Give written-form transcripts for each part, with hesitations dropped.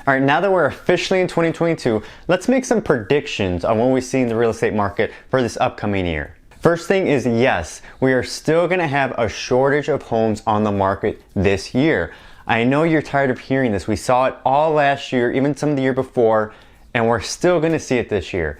All right, now that we're officially in 2022, let's make some predictions on what we see in the real estate market for this upcoming year. First thing is, yes, we are still going to have a shortage of homes on the market this year. I know you're tired of hearing this. We saw it all last year, even some of the year before, and we're still going to see it this year.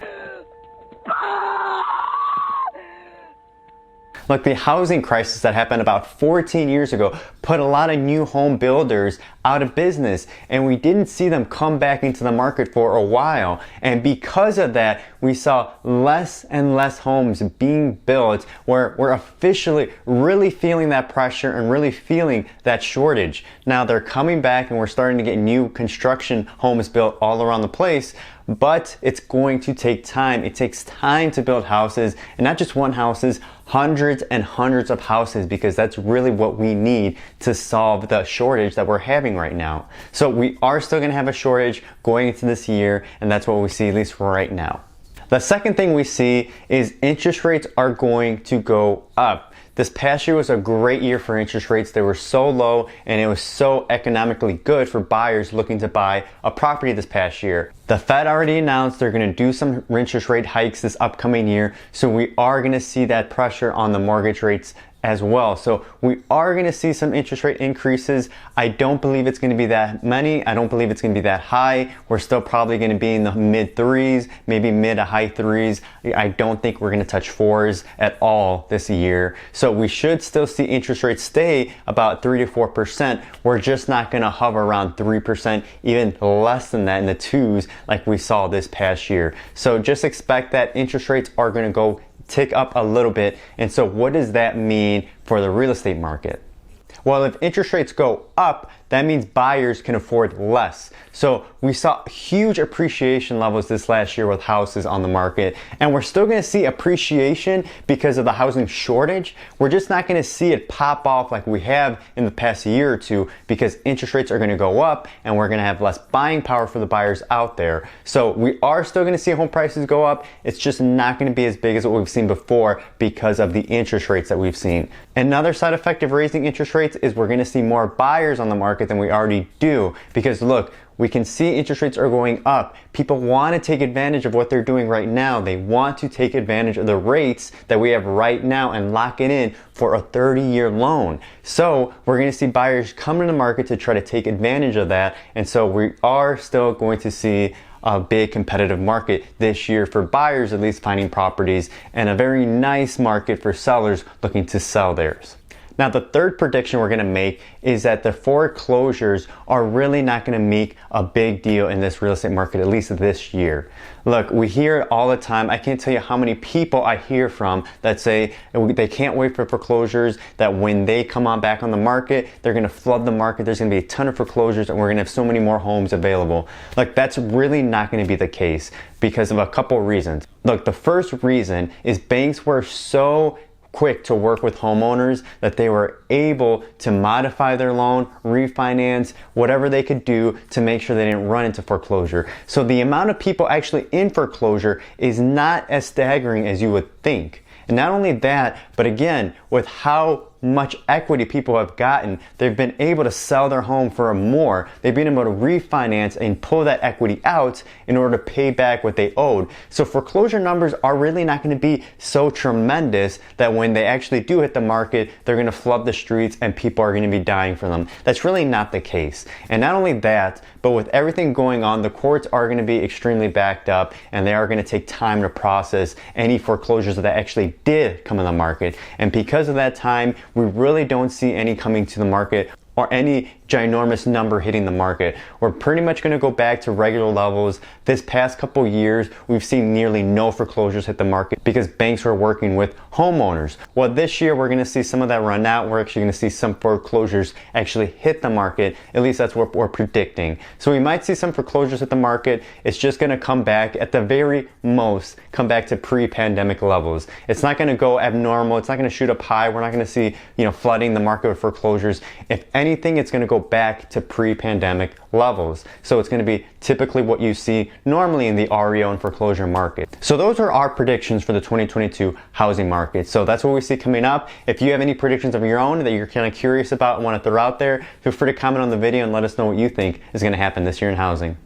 Look, the housing crisis that happened about 14 years ago put a lot of new home builders out of business, and we didn't see them come back into the market for a while. And because of that, we saw less and less homes being built, where we're officially really feeling that pressure and really feeling that shortage. Now they're coming back and we're starting to get new construction homes built all around the place. But it's going to take time. It takes time to build houses, and not just one houses, hundreds and hundreds of houses, because that's really what we need to solve the shortage that we're having right now. So we are still going to have a shortage going into this year, and that's what we see at least right now. The second thing we see is interest rates are going to go up. This past year was a great year for interest rates. They were so low, and it was so economically good for buyers looking to buy a property this past year. The Fed already announced they're going to do some interest rate hikes this upcoming year, so we are going to see that pressure on the mortgage rates as well. So we are going to see some interest rate increases. I don't believe it's going to be that many. I don't believe it's going to be that high. We're still probably going to be in the mid threes, maybe mid to high threes. I don't think we're going to touch fours at all this year. So we should still see interest rates stay about 3 to 4%. We're just not going to hover around 3%, even less than that in the twos like we saw this past year. So just expect that interest rates are going to go tick up a little bit. And so what does that mean for the real estate market? Well, if interest rates go up, that means buyers can afford less. So we saw huge appreciation levels this last year with houses on the market, and we're still going to see appreciation because of the housing shortage. We're just not going to see it pop off like we have in the past year or two, because interest rates are going to go up and we're going to have less buying power for the buyers out there. So we are still going to see home prices go up. It's just not going to be as big as what we've seen before because of the interest rates that we've seen. Another side effect of raising interest rates is we're going to see more buyers on the market than we already do, because look, we can see interest rates are going up. People want to take advantage of what they're doing right now. They want to take advantage of the rates that we have right now and lock it in for a 30-year loan. So we're going to see buyers come to the market to try to take advantage of that. And so we are still going to see a big competitive market this year for buyers, at least finding properties, and a very nice market for sellers looking to sell theirs. Now, the third prediction we're going to make is that the foreclosures are really not going to make a big deal in this real estate market, at least this year. Look, we hear it all the time. I can't tell you how many people I hear from that say they can't wait for foreclosures, that when they come on back on the market, they're going to flood the market. There's going to be a ton of foreclosures and we're going to have so many more homes available. Look, that's really not going to be the case because of a couple reasons. Look, the first reason is banks were so quick to work with homeowners that they were able to modify their loan, refinance, whatever they could do to make sure they didn't run into foreclosure. So the amount of people actually in foreclosure is not as staggering as you would think. And not only that, but again, with how much equity people have gotten, they've been able to sell their home for more. They've been able to refinance and pull that equity out in order to pay back what they owed. So foreclosure numbers are really not going to be so tremendous that when they actually do hit the market, they're going to flood the streets and people are going to be dying for them. That's really not the case. And not only that, but with everything going on, the courts are going to be extremely backed up and they are going to take time to process any foreclosures that actually did come in the market. And because of that time, we really don't see any coming to the market or any ginormous number hitting the market. We're pretty much going to go back to regular levels. This past couple years, we've seen nearly no foreclosures hit the market because banks were working with homeowners. Well, this year, we're going to see some of that run out. We're actually going to see some foreclosures actually hit the market. At least that's what we're predicting. So we might see some foreclosures hit the market. It's just going to come back, at the very most, come back to pre-pandemic levels. It's not going to go abnormal. It's not going to shoot up high. We're not going to see, flooding the market with foreclosures. If anything, it's going to go go back to pre-pandemic levels. So it's going to be typically what you see normally in the REO and foreclosure market. So those are our predictions for the 2022 housing market. So that's what we see coming up. If you have any predictions of your own that you're kind of curious about and want to throw out there, feel free to comment on the video and let us know what you think is going to happen this year in housing.